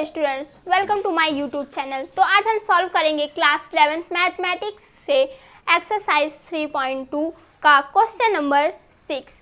Students, welcome to my YouTube channel. तो आज हम सॉल्व करेंगे क्लास 11th मैथमेटिक्स से एक्सरसाइज 3.2 का क्वेश्चन नंबर 6।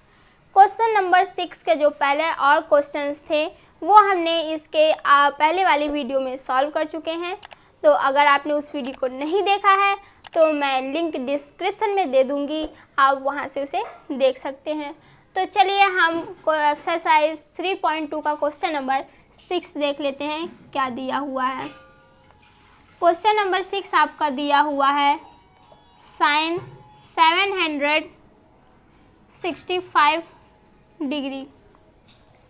क्वेश्चन नंबर 6 के जो पहले और क्वेश्चंस थे वो हमने इसके पहले वाली वीडियो में सॉल्व कर चुके हैं। तो अगर आपने उस वीडियो को नहीं देखा है तो मैं लिंक डिस्क्रिप्शन में दे दूँगी, आप वहाँ से उसे देख सकते हैं। तो चलिए हम एक्सरसाइज 3.2 का क्वेश्चन नंबर 6 देख लेते हैं क्या दिया हुआ है। क्वेश्चन नंबर 6 आपका दिया हुआ है साइन 765 डिग्री।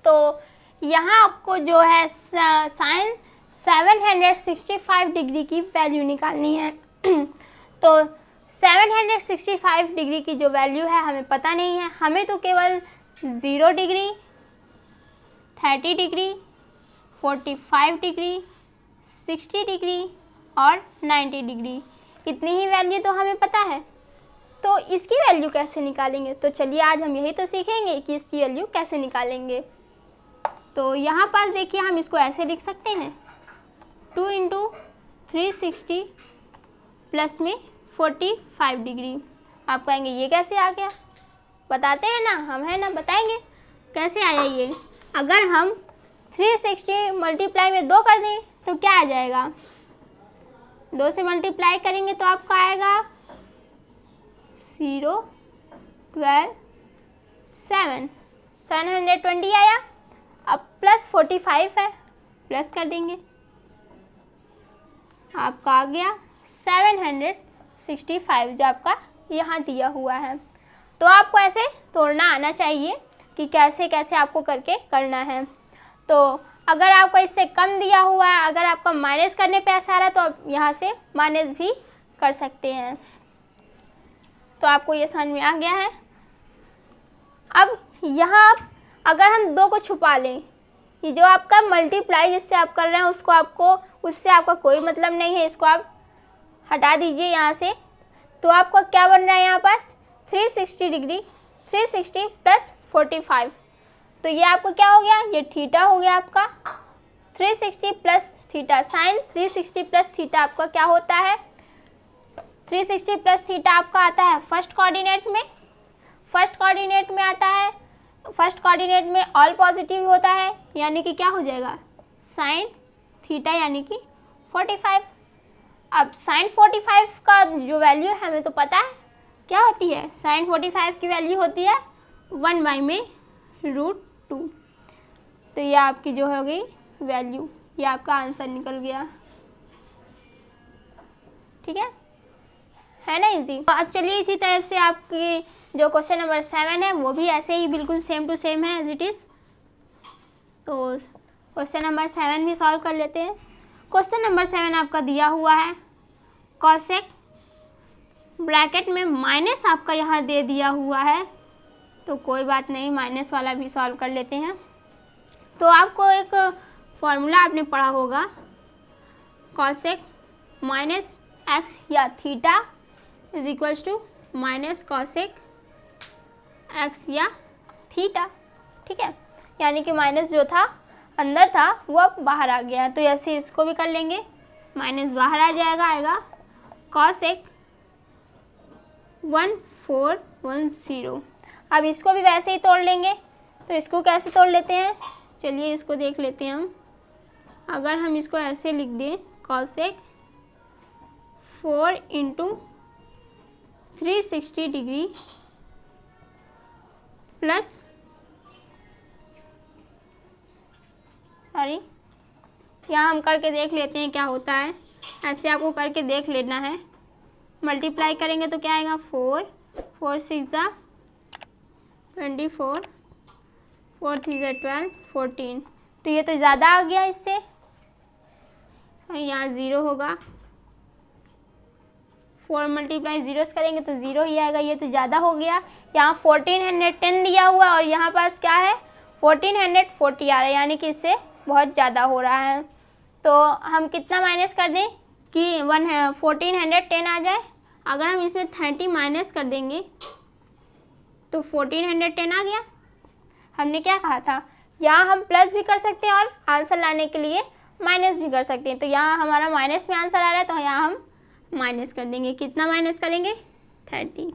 तो यहाँ आपको जो है साइन 765 डिग्री की वैल्यू निकालनी है। तो 765 डिग्री की जो वैल्यू है हमें पता नहीं है, हमें तो केवल 0 डिग्री, 30 डिग्री, 45 डिग्री, 60 डिग्री और 90 डिग्री, इतनी ही वैल्यू तो हमें पता है। तो इसकी वैल्यू कैसे निकालेंगे? तो चलिए आज हम यही तो सीखेंगे कि इसकी वैल्यू कैसे निकालेंगे। तो यहाँ पास देखिए हम इसको ऐसे लिख सकते हैं 2 × 360 प्लस में 45 डिग्री। आप कहेंगे ये कैसे आ गया? बताते हैं ना, हम है ना, बताएंगे कैसे आया ये। अगर हम 360 मल्टीप्लाई में 2 कर दें तो क्या आ जाएगा? 2 से मल्टीप्लाई करेंगे तो आपका आएगा 0, 12, 720 आया। अब प्लस 45 है, प्लस कर देंगे, आपका आ गया 765 जो आपका यहाँ दिया हुआ है। तो आपको ऐसे तोड़ना आना चाहिए कि कैसे कैसे आपको करके करना है। तो अगर आपको इससे कम दिया हुआ है, अगर आपका माइनस करने पे ऐसा आ रहा है तो आप यहाँ से माइनस भी कर सकते हैं। तो आपको ये समझ में आ गया है। अब यहाँ अगर हम 2 को छुपा लें, ये जो आपका मल्टीप्लाई जिससे आप कर रहे हैं उससे आपका कोई मतलब नहीं है, इसको आप हटा दीजिए यहाँ से। तो आपका क्या बन रहा है यहाँ पास 360 डिग्री, 360 प्लस 45। तो ये आपका क्या हो गया? ये थीटा हो गया आपका 360 plus theta. Sine 360 plus theta आपका क्या होता है? 360 प्लस थीटा आपका आता है फर्स्ट कोऑर्डिनेट में। फर्स्ट कोऑर्डिनेट में आता है, फर्स्ट कोऑर्डिनेट में ऑल पॉजिटिव होता है, यानी कि क्या हो जाएगा साइन थीटा यानी कि 45। अब साइन 45 का जो वैल्यू है हमें तो पता है क्या होती है। साइन 45 की वैल्यू होती है 1/√2। तो ये आपकी जो हो गई वैल्यू, ये आपका आंसर निकल गया। ठीक है ना, इजी। तो अब चलिए इसी तरह से आपकी जो क्वेश्चन नंबर 7 है वो भी ऐसे ही बिल्कुल सेम टू सेम है एज इट इज़। तो क्वेश्चन नंबर 7 भी सॉल्व कर लेते हैं। क्वेश्चन नंबर 7 आपका दिया हुआ है कॉसेक, ब्रैकेट में माइनस आपका यहाँ दे दिया हुआ है। तो कोई बात नहीं, माइनस वाला भी सॉल्व कर लेते हैं। तो आपको एक फॉर्मूला आपने पढ़ा होगा, कॉसेक माइनस एक्स या theta is equals to minus cosec x या थीटा। ठीक है, यानी कि माइनस जो था अंदर था वो अब बाहर आ गया है। तो ऐसे इसको भी कर लेंगे, माइनस बाहर आ जाएगा, आएगा कॉसेक 1410। अब इसको भी वैसे ही तोड़ लेंगे। तो इसको कैसे तोड़ लेते हैं? चलिए इसको देख लेते हैं हम। अगर हम इसको ऐसे लिख दें कॉसेक 4 × 360 डिग्री प्लस सॉरी, यहाँ हम करके देख लेते हैं क्या होता है। ऐसे आपको करके देख लेना है। मल्टीप्लाई करेंगे तो क्या आएगा 4, 4 6 24, 4 3 12, 14। तो ये तो ज़्यादा आ गया इससे, यहाँ 0 होगा। 4 मल्टीप्लाई 0 से करेंगे तो 0 ही आएगा, ये तो ज़्यादा हो गया। यहाँ 1410 दिया हुआ और यहाँ पास क्या है 1440 आ रहा है, यानी कि इससे बहुत ज़्यादा हो रहा है। तो हम कितना माइनस कर दें कि 1410 आ जाए। अगर हम इसमें 30 माइनस कर देंगे तो 1410 आ गया। हमने क्या कहा था, यहाँ हम प्लस भी कर सकते हैं और आंसर लाने के लिए माइनस भी कर सकते हैं। तो यहाँ हमारा माइनस में आंसर आ रहा है, तो यहाँ हम माइनस कर देंगे। कितना माइनस करेंगे? 30।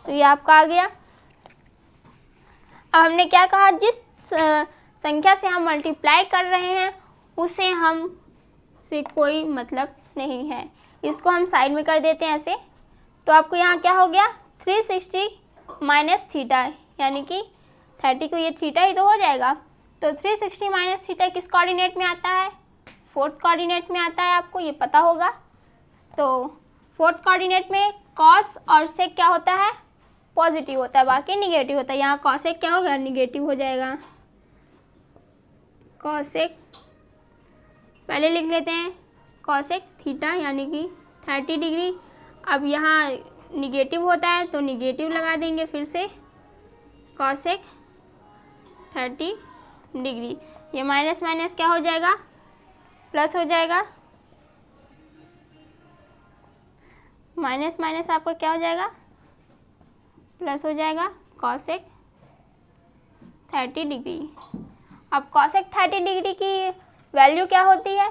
तो ये आपका आ गया। अब हमने क्या कहा, जिस संख्या से हम मल्टीप्लाई कर रहे हैं उसे हम से कोई मतलब नहीं है, इसको हम साइड में कर देते हैं ऐसे। तो आपको यहाँ क्या हो गया, 360 माइनस थीटा, यानी कि 30 को ये थीटा ही तो हो जाएगा। तो 360 माइनस थीटा किस कोऑर्डिनेट में आता है? फोर्थ कोऑर्डिनेट में आता है, आपको ये पता होगा। तो फोर्थ कोऑर्डिनेट में कॉस और सेक क्या होता है? पॉजिटिव होता है, बाकी निगेटिव होता है। यहाँ कॉसेक क्या होगा? निगेटिव हो जाएगा। कॉसेक पहले लिख लेते हैं, कॉसेक थीटा यानी कि 30 डिग्री। अब यहाँ निगेटिव होता है तो निगेटिव लगा देंगे फिर से, कॉसेक 30 डिग्री। ये माइनस माइनस क्या हो जाएगा? प्लस हो जाएगा। माइनस माइनस आपका क्या हो जाएगा? प्लस हो जाएगा, कॉसेक 30 डिग्री। अब कॉसेक 30 डिग्री की वैल्यू क्या होती है?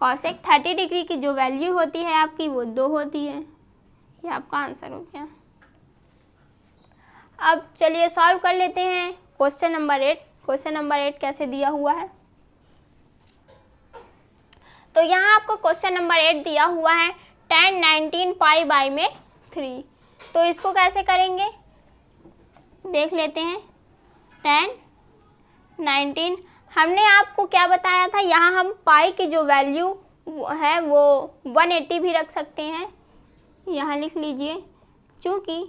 कॉसेक 30 डिग्री की जो वैल्यू होती है आपकी वो 2 होती है। ये आपका आंसर हो गया। अब चलिए सॉल्व कर लेते हैं क्वेश्चन नंबर 8। क्वेश्चन नंबर 8 कैसे दिया हुआ है? तो यहाँ आपको क्वेश्चन नंबर 8 दिया हुआ है 10 19 पाई बाई में 3। तो इसको कैसे करेंगे देख लेते हैं। 10 19, हमने आपको क्या बताया था, यहाँ हम पाई की जो वैल्यू है वो 180 भी रख सकते हैं। यहाँ लिख लीजिए, चूँकि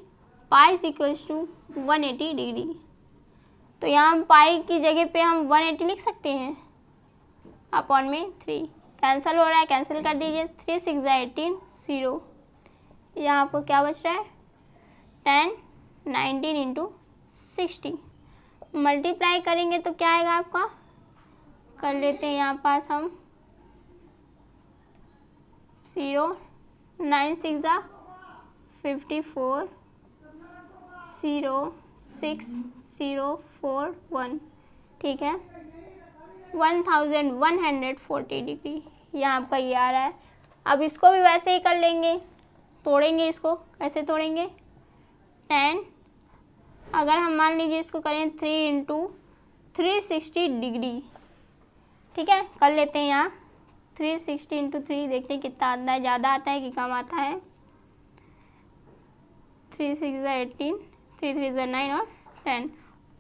pi is equals to 180 degree, तो यहाँ हम पाई की जगह पे हम 180 लिख सकते हैं। अपॉन में 3 कैंसिल हो रहा है, कैंसिल कर दीजिए। 3 6 18 0। यहाँ आपको क्या बच रहा है? 10 19 इंटू 60। मल्टीप्लाई करेंगे तो क्या आएगा आपका? कर लेते हैं यहाँ पास हम 0 9 6 54 0 6 0 4 1। ठीक है, 1140 डिग्री यहाँ आपका ये आ रहा है। अब इसको भी वैसे ही कर लेंगे, तोड़ेंगे। इसको कैसे तोड़ेंगे? 10, अगर हम मान लीजिए इसको करें 3 इंटू 360 डिग्री। ठीक है, कर लेते हैं यहाँ 360 इंटू 3, देखते हैं कितना आता है, ज़्यादा आता है कि कम आता है। 3 6 18, 3 3 9 और 10,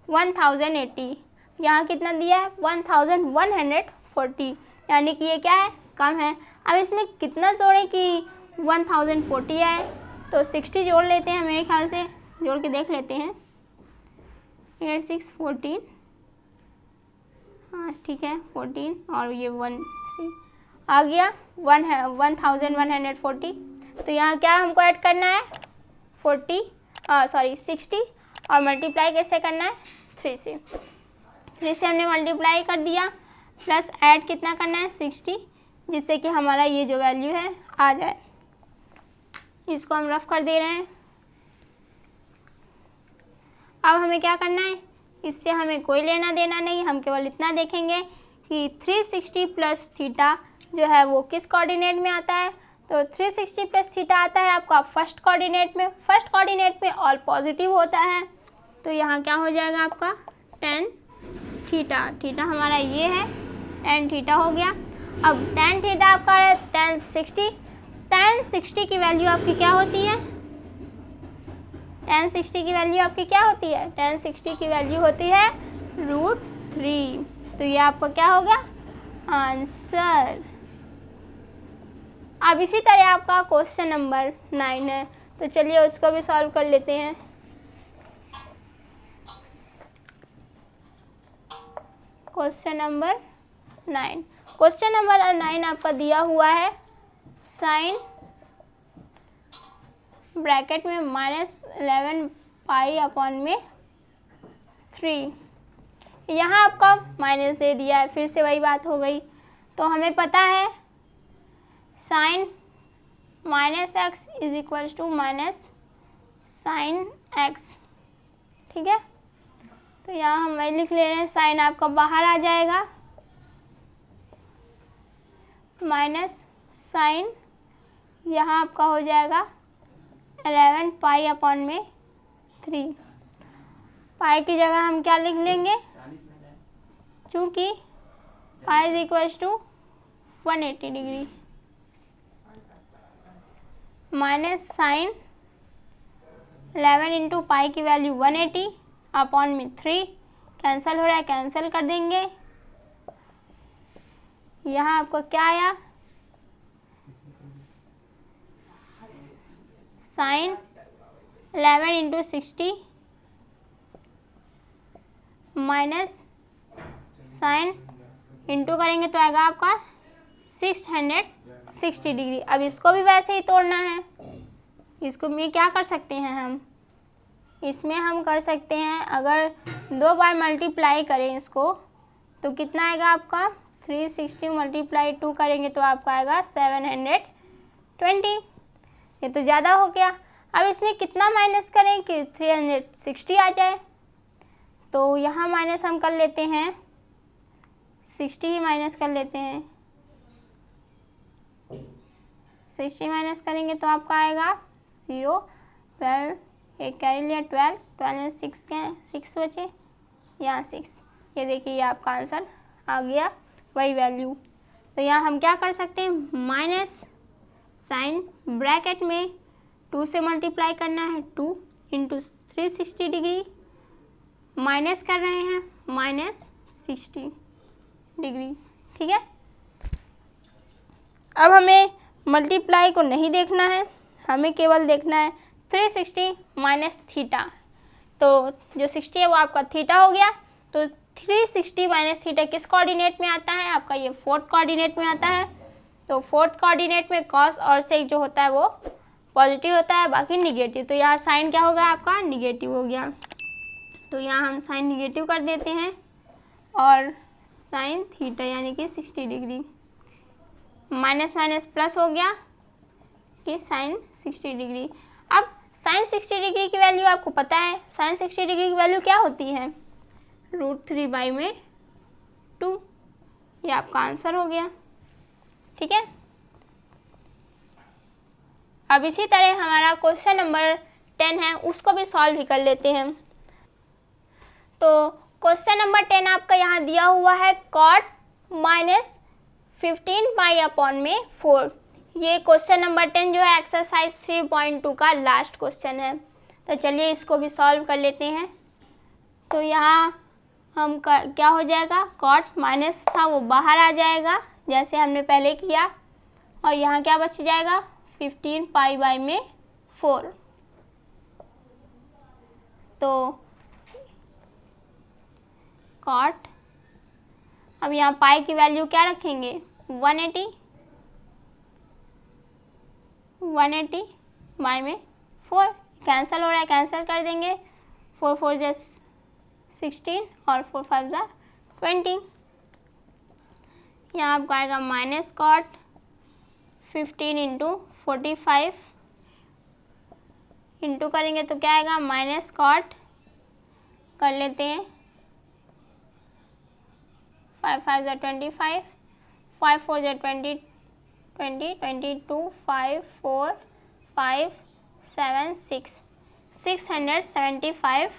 1080। यहाँ कितना दिया है? 1140, यानी कि ये क्या है? कम है। अब इसमें कितना जोड़ें कि 1040 है? तो 60 जोड़ लेते हैं, मेरे ख्याल से जोड़ के देख लेते हैं। 8 6 14, हाँ ठीक है 14, और ये 1 आ गया 1140। तो यहाँ क्या हमको ऐड करना है? 60, और मल्टीप्लाई कैसे करना है? 3 से। 3 से हमने मल्टीप्लाई कर दिया, प्लस ऐड कितना करना है? 60, जिससे कि हमारा ये जो वैल्यू है आ जाए। इसको हम रफ कर दे रहे हैं। अब हमें क्या करना है? इससे हमें कोई लेना देना नहीं, हम केवल इतना देखेंगे कि 360 प्लस थीटा जो है वो किस कोऑर्डिनेट में आता है। तो 360 प्लस थीटा आता है आपका फर्स्ट कोऑर्डिनेट में। फर्स्ट कोऑर्डिनेट में ऑल पॉजिटिव होता है, तो यहाँ क्या हो जाएगा आपका? 10 थीटा। थीटा हमारा ये है, 10 थीटा हो गया। अब 10 थीटा आपका है 10 60। 10 60 की वैल्यू आपकी क्या होती है? 10 60 की वैल्यू आपकी क्या होती है? 10 60 की वैल्यू होती है √3। तो ये आपका क्या होगा? आंसर। अब इसी तरह आपका क्वेश्चन नंबर 9 है, तो चलिए उसको भी सॉल्व कर लेते हैं। Question number 9। क्वेश्चन नंबर 9 आपका दिया हुआ है साइन ब्रैकेट में -11 पाई अपॉन में 3। यहाँ आपका माइनस दे दिया है, फिर से वही बात हो गई। तो हमें पता है sine -x is equals to minus sine x। ठीक है, तो यहाँ हम वही लिख ले रहे हैं। साइन आपका बाहर आ जाएगा, माइनस साइन यहाँ आपका हो जाएगा 11 पाई अपॉन में 3। पाई की जगह हम क्या लिख लेंगे, चूँकि pi is equals to 180 degree, minus sine 11 into pi की वैल्यू 180 अपॉन में 3, कैंसिल हो रहा है, कैंसिल कर देंगे। यहाँ आपको क्या आया, sine 11 into 60 minus sine into करेंगे तो आएगा आपका 660 डिग्री। अब इसको भी वैसे ही तोड़ना है। इसको में क्या कर सकते हैं हम, इसमें हम कर सकते हैं, अगर 2 बार मल्टीप्लाई करें इसको तो कितना आएगा आपका, 360 मल्टीप्लाई 2 करेंगे तो आपका आएगा 720। ये तो ज़्यादा हो गया। अब इसमें कितना माइनस करें कि 360 आ जाए, तो यहाँ माइनस हम कर लेते हैं, 60 ही माइनस कर लेते हैं। 60 माइनस करेंगे तो आपका आएगा 0, 12, एक कैरी लिया 12, 12 में 6 बचे, यहाँ 6। ये देखिए ये आपका आंसर आ गया, वही वैल्यू। तो यहाँ हम क्या कर सकते हैं, माइनस साइन ब्रैकेट में 2 से मल्टीप्लाई करना है, 2 इंटू 360 डिग्री, माइनस कर रहे हैं माइनस 60 डिग्री। ठीक है, अब हमें मल्टीप्लाई को नहीं देखना है, हमें केवल देखना है 360 माइनस थीटा। तो जो 60 है वो आपका थीटा हो गया। तो 360 माइनस थीटा किस कोऑर्डिनेट में आता है, आपका ये 4th कोऑर्डिनेट में आता है। तो 4th कोऑर्डिनेट में कॉस और सेक जो होता है वो पॉजिटिव होता है, बाकी निगेटिव। तो यहाँ साइन क्या होगा आपका, निगेटिव हो गया। तो यहाँ हम साइन निगेटिव कर देते हैं और साइन थीटा यानी कि 60 डिग्री, माइनस माइनस प्लस हो गया कि साइन 60 डिग्री। अब साइन 60 डिग्री की वैल्यू आपको पता है, साइन 60 डिग्री की वैल्यू क्या होती है, √3/2। ये आपका आंसर हो गया। ठीक है, अब इसी तरह हमारा क्वेश्चन नंबर 10 है, उसको भी सॉल्व ही कर लेते हैं। तो क्वेश्चन नंबर 10 आपका यहाँ दिया हुआ है cot माइनस 15 पाई अपॉन में 4। ये क्वेश्चन नंबर 10 जो है एक्सरसाइज 3.2 का लास्ट क्वेश्चन है। तो चलिए इसको भी सॉल्व कर लेते हैं। तो यहाँ हम क्या हो जाएगा, cot माइनस था वो बाहर आ जाएगा जैसे हमने पहले किया, और यहाँ क्या बच जाएगा 15 पाई बाई में 4। तो cot, अब यहाँ पाई की वैल्यू क्या रखेंगे 180 बाई में 4, कैंसिल हो रहा है, कैंसिल कर देंगे। 4 4 जा 16 और 4 5 जा 20। यहाँ आपको आएगा माइनस cot 15 इंटू 45 इंटू करेंगे तो क्या आएगा माइनस cot, कर लेते हैं 5 5 जा 25, 5 4 जा 20 20 22 5 4 5 7 6 675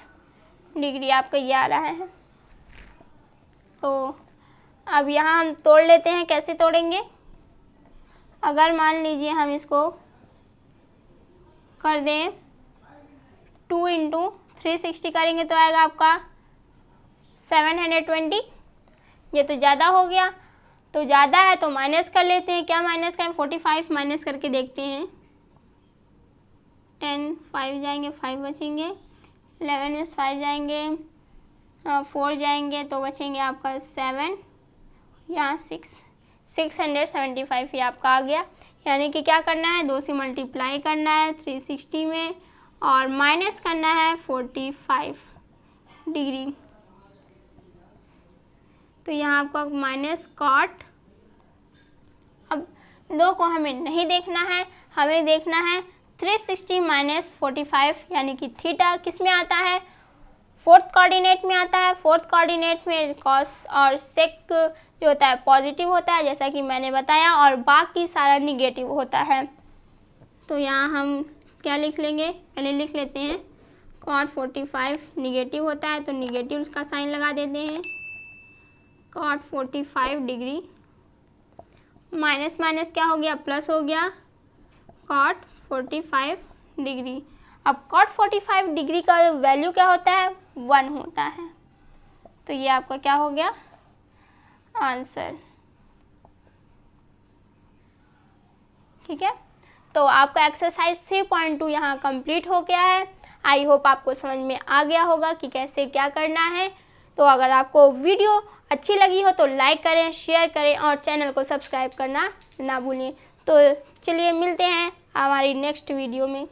डिग्री आपका ये आ रहा है। तो अब यहाँ हम तोड़ लेते हैं, कैसे तोड़ेंगे, अगर मान लीजिए हम इसको कर दें 2 इंटू 360 करेंगे तो आएगा आपका 720। ये तो ज़्यादा हो गया, तो ज़्यादा है तो माइनस कर लेते हैं। क्या माइनस करें, 45 माइनस करके देखते हैं। 10 5 जाएंगे, 5 बचेंगे, 11 में 5 जाएंगे, 4 जाएंगे तो बचेंगे आपका 7, यहाँ 6 675 ये आपका आ गया। यानी कि क्या करना है, 2 से मल्टीप्लाई करना है 360 में और माइनस करना है 45 डिग्री। तो यहाँ आपका माइनस cot, अब 2 को हमें नहीं देखना है, हमें देखना है 360 माइनस 45 यानी कि थीटा किस में आता है फोर्थ कोऑर्डिनेट में आता है। फोर्थ कोऑर्डिनेट में कॉस और सेक जो होता है पॉजिटिव होता है, जैसा कि मैंने बताया, और बाकी सारा निगेटिव होता है। तो यहाँ हम क्या लिख लेंगे, पहले लिख लेते हैं cot 45 निगेटिव होता है तो निगेटिव का साइन लगा देते हैं। cot 45 डिग्री माइनस माइनस क्या हो गया, प्लस हो गया, cot 45 डिग्री। अब cot 45 डिग्री का वैल्यू क्या होता है, 1 होता है। तो ये आपका क्या हो गया आंसर। ठीक है, तो आपका एक्सरसाइज 3.2 यहाँ कंप्लीट हो गया है। आई होप आपको समझ में आ गया होगा कि कैसे क्या करना है। तो अगर आपको वीडियो अच्छी लगी हो तो लाइक करें, शेयर करें और चैनल को सब्सक्राइब करना ना भूलें। तो चलिए मिलते हैं हमारी नेक्स्ट वीडियो में।